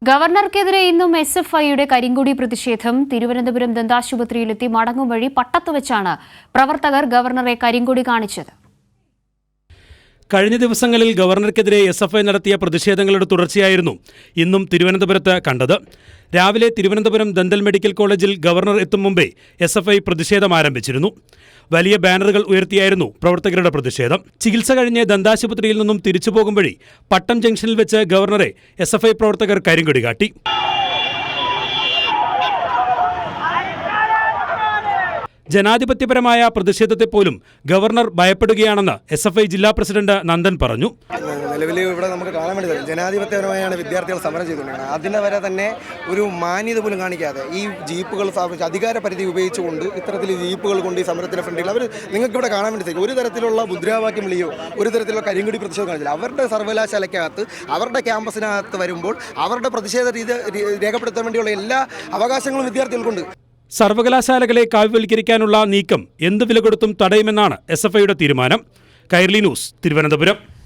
ഗവർണർക്കെതിരെ ഇന്നും എസ്എഫ്ഐയുടെ കരിങ്കൊടി പ്രതിഷേധം. തിരുവനന്തപുരം ദന്താശുപത്രിയിലെത്തി മടങ്ങും വഴി പട്ടത്തുവച്ചാണ് പ്രവർത്തകർ ഗവർണറെ കരിങ്കൊടി കാണിച്ചത്. കഴിഞ്ഞ ദിവസങ്ങളിൽ ഗവർണർക്കെതിരെ എസ്എഫ്ഐ നടത്തിയ പ്രതിഷേധങ്ങളുടെ തുടർച്ചയായിരുന്നു ഇന്നും തിരുവനന്തപുരത്ത് കണ്ടത്. രാവിലെ തിരുവനന്തപുരം ദന്തൽ മെഡിക്കൽ കോളേജിൽ ഗവർണർ എത്തും മുമ്പേ എസ്എഫ്ഐ പ്രതിഷേധം ആരംഭിച്ചിരുന്നു. വലിയ ബാനറുകൾ ഉയർത്തിയായിരുന്നു പ്രവർത്തകരുടെ പ്രതിഷേധം. ചികിത്സ കഴിഞ്ഞ് ദന്താശുപത്രിയിൽ നിന്നും തിരിച്ചുപോകും വഴി പട്ടം ജംഗ്ഷനിൽ വെച്ച് ഗവർണറെ എസ്എഫ്ഐ പ്രവർത്തകർ കരിങ്കൊടി കാട്ടി. ജനാധിപത്യപരമായ പ്രതിഷേധത്തെ പോലും ഗവർണർ ഭയപ്പെടുകയാണെന്ന് എസ്എഫ്ഐ ജില്ലാ പ്രസിഡന്റ് നന്ദൻ പറഞ്ഞു. നിലവിൽ ഇവിടെ നമുക്ക് കാണാൻ വേണ്ടി ജനാധിപത്യപരമായാണ് വിദ്യാർത്ഥികൾ സമരം ചെയ്തുകൊണ്ടിരിക്കുന്നത്. അതിനെ വരെ തന്നെ ഒരു മാന്യത പോലും കാണിക്കാതെ ഈ ജീപ്പുകൾ സ്ഥാപിച്ച് അധികാര പരിധി ഉപയോഗിച്ചുകൊണ്ട് ഇത്തരത്തിൽ ജീപ്പുകൾ കൊണ്ട് ഈ സമരത്തിന്റെ ഫ്രണ്ടിൽ അവർ നിങ്ങൾക്ക് ഇവിടെ കാണാൻ വേണ്ടി ഒരു തരത്തിലുള്ള മുദ്രാവാക്യം വിളിയോ ഒരു തരത്തിലുള്ള കരിങ്കൊടി പ്രതിഷേധം കാണിച്ചില്ല. അവരുടെ സർവകലാശാലയ്ക്കകത്ത് അവരുടെ ക്യാമ്പസിനകത്ത് വരുമ്പോൾ അവരുടെ പ്രതിഷേധ രീതി രേഖപ്പെടുത്താൻ വേണ്ടിയുള്ള എല്ലാ അവകാശങ്ങളും വിദ്യാർത്ഥികൾക്കുണ്ട്. സർവകലാശാലകളെ കാവ്യവൽക്കരിക്കാനുള്ള നീക്കം എന്ത് വില കൊടുത്തും തടയുമെന്നാണ് എസ്എഫ്ഐയുടെ തീരുമാനം. കൈരളി ന്യൂസ്, തിരുവനന്തപുരം.